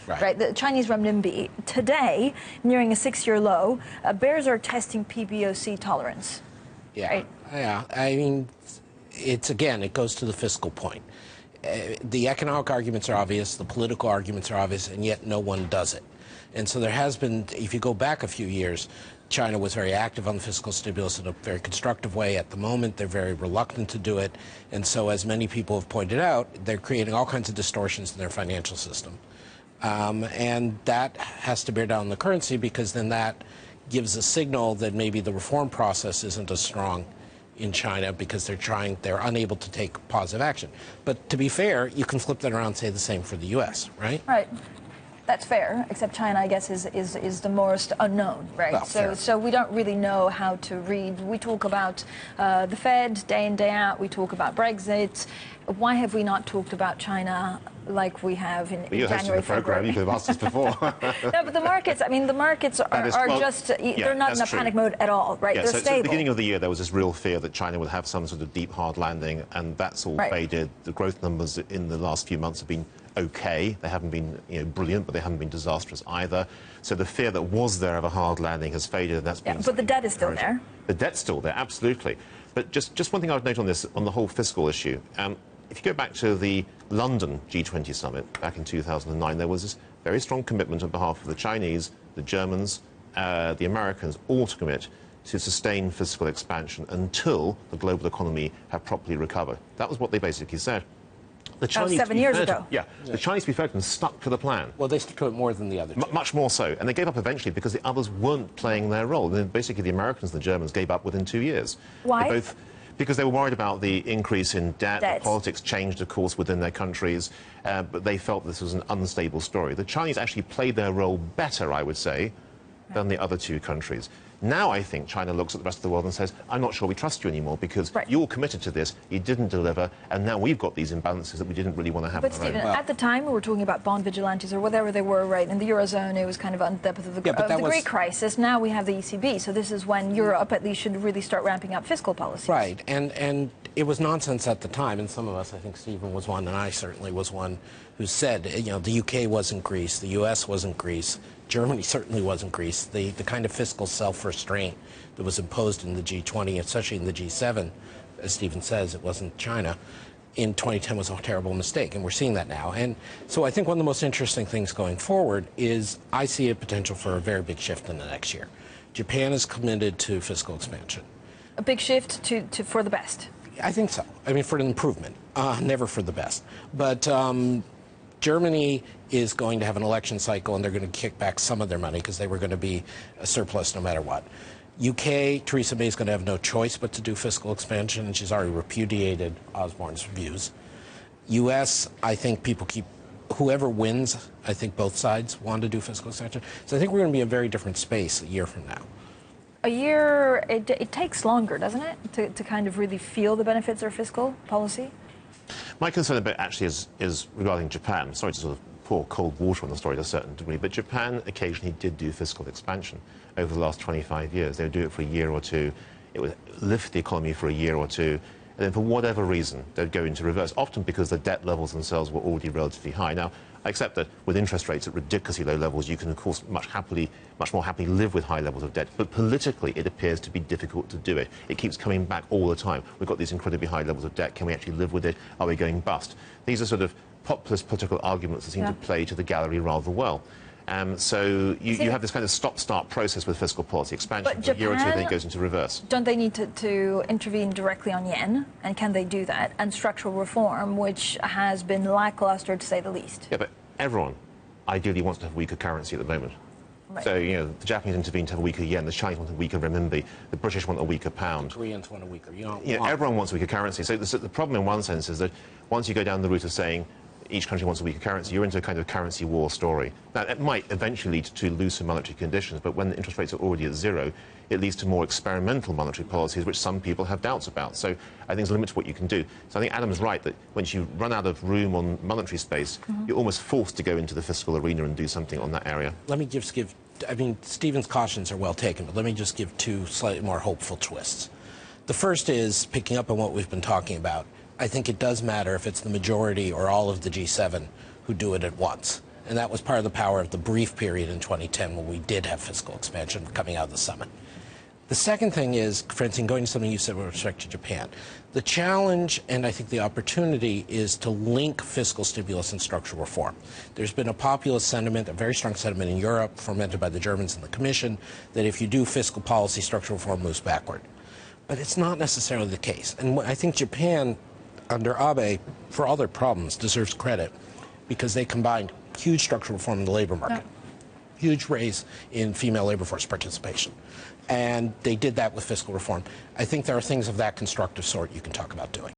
right? The Chinese renminbi today nearing a 6-year low. Bears are testing PBOC tolerance. Yeah, right? Yeah. I mean, it goes to the fiscal point. The economic arguments are obvious, the political arguments are obvious, and yet no one does it. And so there has been, if you go back a few years, China was very active on fiscal stimulus in a very constructive way. At the moment, they're very reluctant to do it. And so, as many people have pointed out, they're creating all kinds of distortions in their financial system. And that has to bear down on the currency, because then that gives a signal that maybe the reform process isn't as strong in China, because they're unable to take positive action. But to be fair, you can flip that around and say the same for the U.S., right? Right. That's fair, except China, I guess, is the most unknown, right? Well, so we don't really know how to read. We talk about the Fed day in, day out. We talk about Brexit. Why have we not talked about China like we have in January, February? You could have asked us before. No, but the markets they're not in a panic mode at all, right? Yeah, they're so stable. at the beginning of the year, there was this real fear that China would have some sort of deep, hard landing, and that's all faded. The growth numbers in the last few months have been okay. They haven't been brilliant, but they haven't been disastrous either. So the fear that was there of a hard landing has faded, and that's been... But the debt is still there. The debt's still there, absolutely. But just one thing I would note on this, on the whole fiscal issue. If you go back to the London G20 summit back in 2009, there was this very strong commitment on behalf of the Chinese, the Germans, the Americans, all to commit to sustain fiscal expansion until the global economy had properly recovered. That was what they basically said. The Chinese, 7 years ago. Yeah, the Chinese, to be fair to them, stuck to the plan. Well, they stuck to it more than the other two. Much more so. And they gave up eventually because the others weren't playing their role. And then basically the Americans and the Germans gave up within 2 years. Why? Because they were worried about the increase in debt. The politics changed, of course, within their countries, but they felt this was an unstable story. The Chinese actually played their role better, I would say, than the other two countries. Now I think China looks at the rest of the world and says, I'm not sure we trust you anymore, because you all committed to this, you didn't deliver, and now we've got these imbalances that we didn't really want to have. But Stephen, at the time we were talking about bond vigilantes or whatever they were, right? In the Eurozone, it was kind of on the depth of the Greek crisis. Now we have the ECB, so this is when Europe at least should really start ramping up fiscal policies. Right, and it was nonsense at the time, and some of us, I think Stephen was one, and I certainly was one, who said, the UK wasn't Greece, the US wasn't Greece, Germany certainly wasn't Greece. The kind of fiscal self-restraint that was imposed in the G20, especially in the G7, as Stephen says, it wasn't China, in 2010 was a terrible mistake, and we're seeing that now. And so I think one of the most interesting things going forward is I see a potential for a very big shift in the next year. Japan is committed to fiscal expansion. A big shift for the best? I think so. I mean, for an improvement, never for the best. But Germany is going to have an election cycle, and they're going to kick back some of their money because they were going to be a surplus no matter what. UK, Theresa May is going to have no choice but to do fiscal expansion, and she's already repudiated Osborne's views. US, I think whoever wins, I think both sides want to do fiscal expansion. So I think we're going to be in a very different space a year from now. A year, it takes longer, doesn't it, to kind of really feel the benefits of fiscal policy? My concern a bit actually is regarding Japan. Sorry to sort of pour cold water on the story to a certain degree, but Japan occasionally did do fiscal expansion over the last 25 years. They would do it for a year or two. It would lift the economy for a year or two, and then for whatever reason, they'd go into reverse, often because the debt levels themselves were already relatively high. Now, I accept that with interest rates at ridiculously low levels, you can, of course, much more happily live with high levels of debt. But politically, it appears to be difficult to do it. It keeps coming back all the time. We've got these incredibly high levels of debt. Can we actually live with it? Are we going bust? These are sort of populist political arguments that seem to play to the gallery rather well. So you have this kind of stop-start process with fiscal policy expansion for a year or two, then it goes into reverse. Don't they need to intervene directly on yen? And can they do that? And structural reform, which has been lackluster to say the least. Yeah, but everyone ideally wants to have a weaker currency at the moment. Right. So, the Japanese intervene to have a weaker yen, the Chinese want a weaker renminbi, the British want a weaker pound. Koreans want a weaker yen. Everyone wants a weaker currency. So the problem in one sense is that once you go down the route of saying each country wants a weaker currency, you're into a kind of currency war story. Now, it might eventually lead to looser monetary conditions, but when the interest rates are already at zero, it leads to more experimental monetary policies, which some people have doubts about. So I think there's a limit to what you can do. So I think Adam's right that once you run out of room on monetary space, you're almost forced to go into the fiscal arena and do something on that area. Let me just give, Stephen's cautions are well taken, but let me just give two slightly more hopeful twists. The first is, picking up on what we've been talking about, I think it does matter if it's the majority or all of the G7 who do it at once. And that was part of the power of the brief period in 2010 when we did have fiscal expansion coming out of the summit. The second thing is, Francine, going to something you said with respect to Japan. The challenge, and I think the opportunity, is to link fiscal stimulus and structural reform. There's been a populist sentiment, a very strong sentiment in Europe, fomented by the Germans and the Commission, that if you do fiscal policy, structural reform moves backward. But it's not necessarily the case. And I think Japan, under Abe, for all their problems, deserves credit because they combined huge structural reform in the labor market, huge raise in female labor force participation. And they did that with fiscal reform. I think there are things of that constructive sort you can talk about doing.